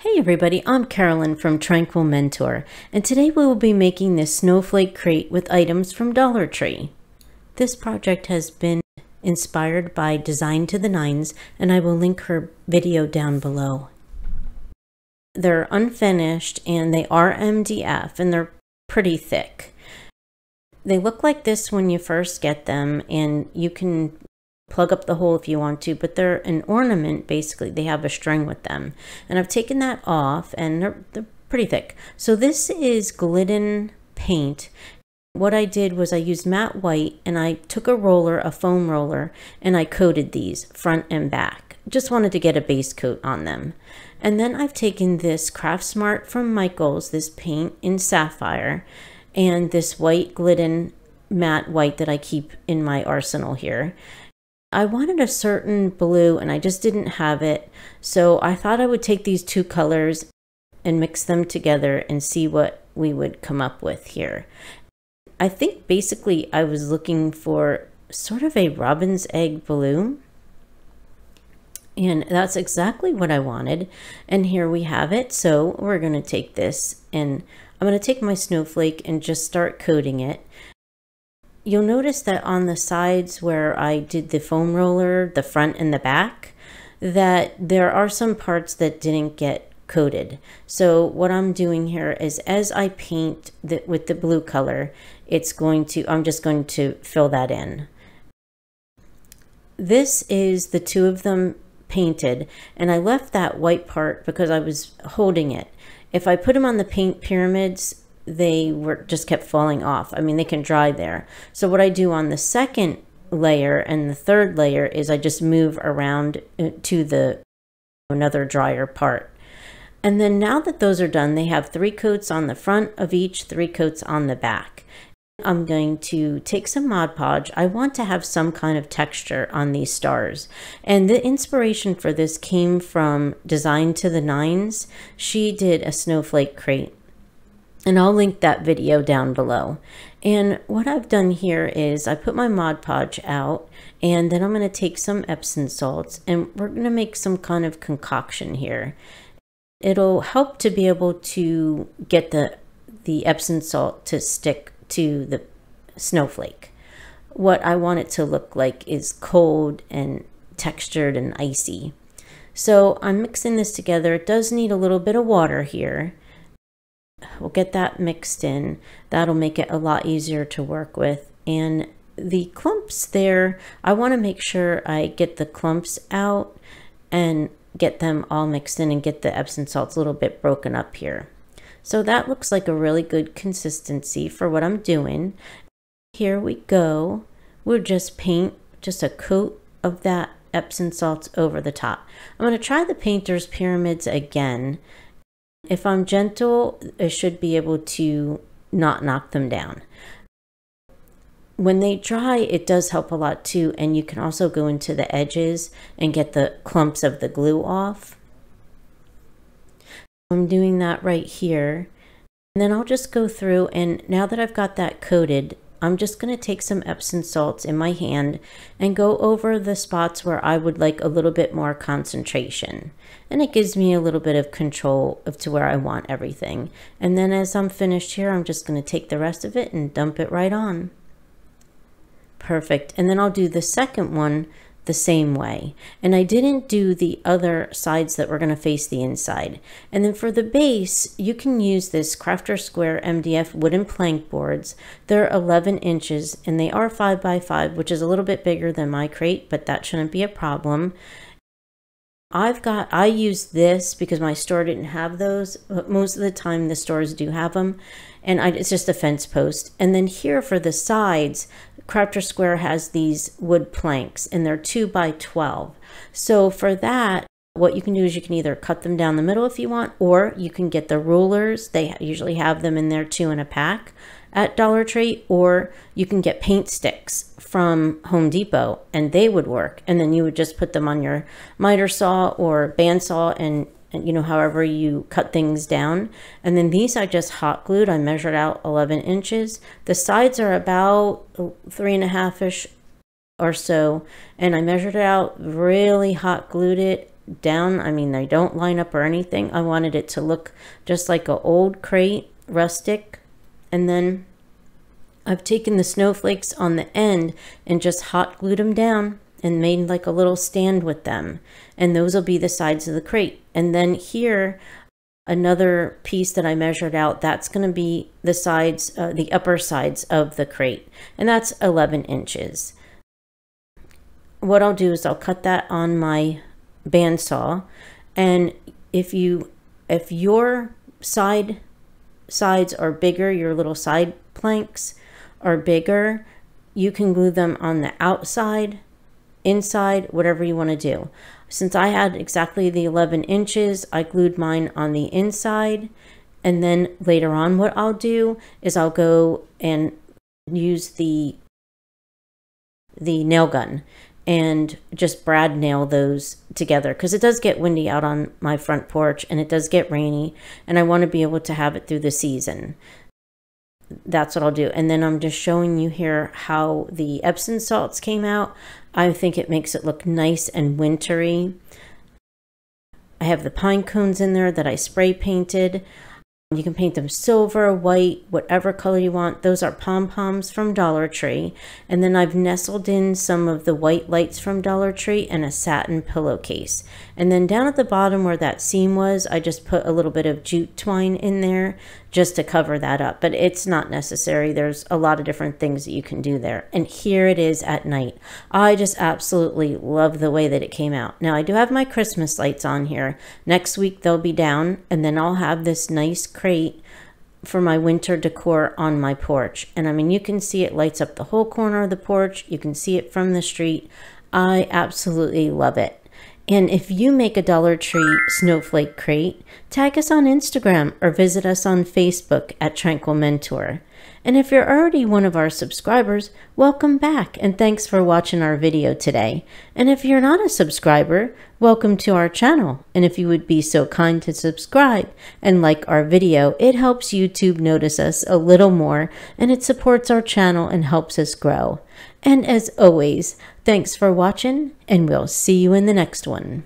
Hey everybody, I'm Carolyn from Tranquilmentor, and today we will be making this snowflake crate with items from Dollar Tree. This project has been inspired by Design to the Nines, and I will link her video down below. They're unfinished and they are MDF and they're pretty thick. They look like this when you first get them, and you can plug up the hole if you want to, but they're an ornament. Basically, they have a string with them, and I've taken that off, and they're pretty thick. So this is glidden paint. What I did was I used matte white, and I took a foam roller, and I coated these front and back. Just wanted to get a base coat on them. And then I've taken this Craft Smart from Michaels, this paint in sapphire, and this white glidden matte white that I keep in my arsenal here. I wanted a certain blue and I just didn't have it, so I thought I would take these two colors and mix them together and see what we would come up with here. I think basically I was looking for sort of a robin's egg blue, and that's exactly what I wanted, and here we have it. So we're going to take this, and I'm going to take my snowflake and just start coating it. You'll notice that on the sides where I did the foam roller, the front and the back, that there are some parts that didn't get coated. So what I'm doing here is, as I paint with the blue color, I'm just going to fill that in. This is the two of them painted, and I left that white part because I was holding it. If I put them on the paint pyramids, they just kept falling off. I mean, they can dry there. So what I do on the second layer and the third layer is I just move around to another drier part. And then now that those are done, they have 3 coats on the front of each, 3 coats on the back. I'm going to take some Mod Podge. I want to have some kind of texture on these stars. And the inspiration for this came from Design to the Nines. She did a snowflake crate, and I'll link that video down below. And what I've done here is I put my Mod Podge out, and then I'm going to take some Epsom salts, and we're going to make some kind of concoction here. It'll help to be able to get the Epsom salt to stick to the snowflake. What I want it to look like is cold and textured and icy. So I'm mixing this together. It does need a little bit of water here. We'll get that mixed in. That'll make it a lot easier to work with. And the clumps there, I want to make sure I get the clumps out and get them all mixed in and get the Epsom salts a little bit broken up here. So that looks like a really good consistency for what I'm doing. Here we go. We'll just paint just a coat of that Epsom salts over the top. I'm going to try the painter's pyramids again. If I'm gentle, I should be able to not knock them down. When they dry, it does help a lot too, and you can also go into the edges and get the clumps of the glue off. I'm doing that right here, and then I'll just go through, and now that I've got that coated, I'm just going to take some Epsom salts in my hand and go over the spots where I would like a little bit more concentration. And it gives me a little bit of control to where I want everything. And then as I'm finished here, I'm just going to take the rest of it and dump it right on. Perfect. And then I'll do the second one the same way. And I didn't do the other sides that were going to face the inside. And then for the base, you can use this Crafter Square MDF wooden plank boards. They're 11 inches and they are 5 by 5, which is a little bit bigger than my crate, but that shouldn't be a problem. I use this because my store didn't have those, but most of the time the stores do have them, and it's just a fence post. And then here for the sides, Crafter Square has these wood planks, and they're 2 by 12. So for that, what you can do is you can either cut them down the middle if you want, or you can get the rulers. They usually have them in there 2 in a pack at Dollar Tree, or you can get paint sticks from Home Depot, and they would work. And then you would just put them on your miter saw or bandsaw, and you know, however you cut things down. And then these I just hot glued. I measured out 11 inches. The sides are about 3.5-ish or so, and I measured it out, really hot glued it, down. I mean, they don't line up or anything. I wanted it to look just like an old crate, rustic. And then I've taken the snowflakes on the end and just hot glued them down and made like a little stand with them. And those will be the sides of the crate. And then here, another piece that I measured out, that's going to be the sides, the upper sides of the crate. And that's 11 inches. What I'll do is I'll cut that on my bandsaw. And if your sides are bigger, your little side planks are bigger, you can glue them on the outside, inside, whatever you want to do. Since I had exactly the 11 inches, I glued mine on the inside. And then later on, what I'll do is I'll go and use the nail gun and just brad nail those together, because it does get windy out on my front porch and it does get rainy, and I want to be able to have it through the season. That's what I'll do. And then I'm just showing you here how the Epsom salts came out. I think it makes it look nice and wintry. I have the pine cones in there that I spray painted. You can paint them silver, white, whatever color you want. Those are pom-poms from Dollar Tree. And then I've nestled in some of the white lights from Dollar Tree and a satin pillowcase. And then down at the bottom where that seam was, I just put a little bit of jute twine in there just to cover that up. But it's not necessary. There's a lot of different things that you can do there. And here it is at night. I just absolutely love the way that it came out. Now I do have my Christmas lights on here. Next week they'll be down, and then I'll have this nice crate for my winter decor on my porch. And I mean, you can see it lights up the whole corner of the porch. You can see it from the street. I absolutely love it. And if you make a Dollar Tree snowflake crate, tag us on Instagram or visit us on Facebook at Tranquilmentor. And if you're already one of our subscribers, welcome back and thanks for watching our video today. And if you're not a subscriber, welcome to our channel. And if you would be so kind to subscribe and like our video, it helps YouTube notice us a little more, and it supports our channel and helps us grow. And as always, thanks for watching, and we'll see you in the next one.